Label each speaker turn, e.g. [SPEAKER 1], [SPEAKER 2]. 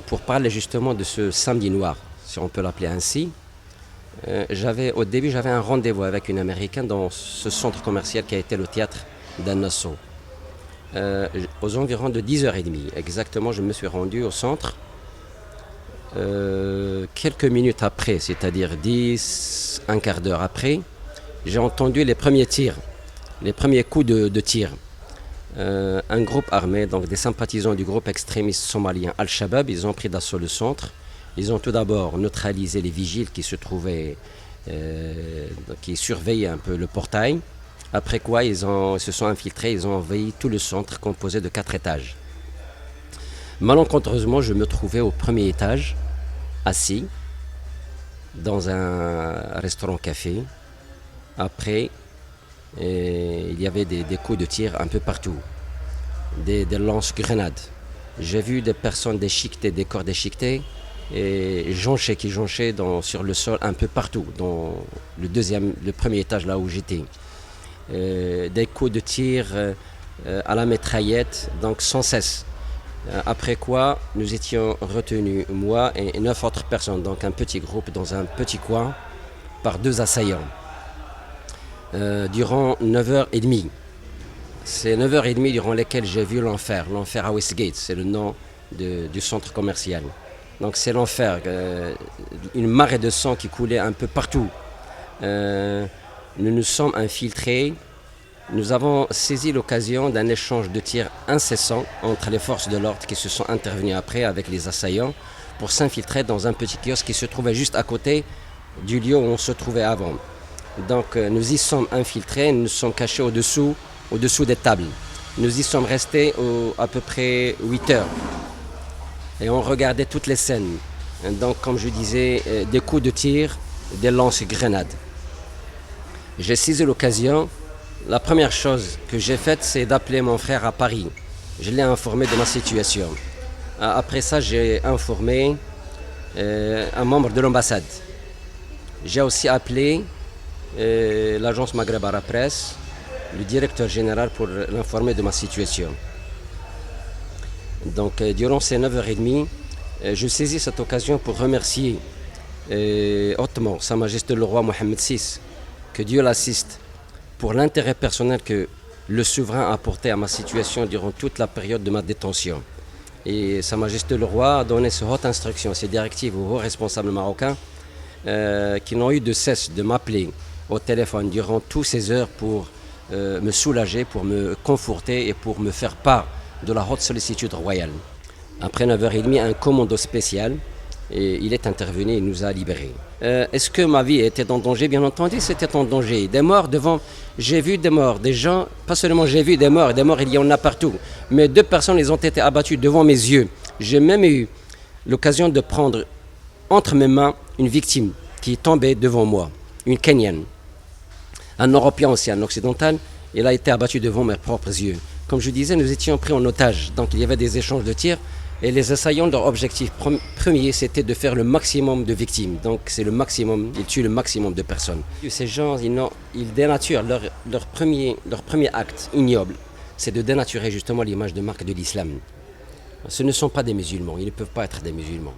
[SPEAKER 1] pour parler justement de ce samedi noir, si on peut l'appeler ainsi. Au début, j'avais un rendez-vous avec une Américaine dans ce centre commercial qui a été le théâtre d'Al Nassau. Aux environs de 10h30, exactement, je me suis rendu au centre. Quelques minutes après, c'est-à-dire un quart d'heure après, j'ai entendu les premiers tirs, les premiers coups de tir. Un groupe armé, donc des sympathisants du groupe extrémiste somalien Al-Shabaab, ils ont pris d'assaut le centre. Ils ont tout d'abord neutralisé les vigiles qui se trouvaient, qui surveillaient un peu le portail. Après quoi, ils se sont infiltrés, ils ont envahi tout le centre composé de 4 étages. Malencontreusement, je me trouvais au premier étage, assis, dans un restaurant-café. Après, il y avait des coups de tir un peu partout, des lance-grenades. J'ai vu des personnes déchiquetées, des corps déchiquetés, et qui jonchaient sur le sol un peu partout, dans le premier étage là où j'étais. Des coups de tir à la mitraillette, donc sans cesse. Après quoi, nous étions retenus, moi et 9 autres personnes, donc un petit groupe dans un petit coin, par 2 assaillants. Durant 9h30. C'est 9h30 durant lesquelles j'ai vu l'enfer à Westgate, c'est le nom du centre commercial. Donc c'est l'enfer, une marée de sang qui coulait un peu partout. Nous nous sommes infiltrés, nous avons saisi l'occasion d'un échange de tirs incessant entre les forces de l'ordre qui se sont intervenues après avec les assaillants pour s'infiltrer dans un petit kiosque qui se trouvait juste à côté du lieu où on se trouvait avant. Donc nous y sommes infiltrés, nous nous sommes cachés au-dessous des tables. Nous y sommes restés à peu près 8 heures. Et on regardait toutes les scènes. Donc comme je disais, des coups de tir, des lance-grenades. J'ai saisi l'occasion. La première chose que j'ai faite, c'est d'appeler mon frère à Paris. Je l'ai informé de ma situation. Après ça, j'ai informé un membre de l'ambassade. J'ai aussi appelé l'agence Maghreb Arab Presse, le directeur général pour l'informer de ma situation. Donc durant ces 9h30, je saisis cette occasion pour remercier hautement Sa Majesté le roi Mohammed VI, que Dieu l'assiste, pour l'intérêt personnel que le souverain a apporté à ma situation durant toute la période de ma détention. Et Sa Majesté le roi a donné ses hautes instructions, ses directives aux hauts responsables marocains qui n'ont eu de cesse de m'appeler au téléphone durant toutes ces heures pour me soulager, pour me conforter et pour me faire part de la haute sollicitude royale. Après 9h30, un commando spécial, et il est intervenu et nous a libérés. Est-ce que ma vie était en danger? Bien entendu, c'était en danger. Des morts j'ai vu des morts, des gens, pas seulement j'ai vu des morts il y en a partout, mais 2 personnes, ils ont été abattues devant mes yeux. J'ai même eu l'occasion de prendre entre mes mains une victime qui est tombée devant moi, une Kenyane. Un Européen aussi, un Occidental, il a été abattu devant mes propres yeux. Comme je disais, nous étions pris en otage, donc il y avait des échanges de tirs, et les assaillants, leur objectif premier, c'était de faire le maximum de victimes. Donc c'est le maximum, ils tuent le maximum de personnes. Ces gens, ils dénaturent leur premier acte ignoble, c'est de dénaturer justement l'image de marque de l'islam. Ce ne sont pas des musulmans, ils ne peuvent pas être des musulmans.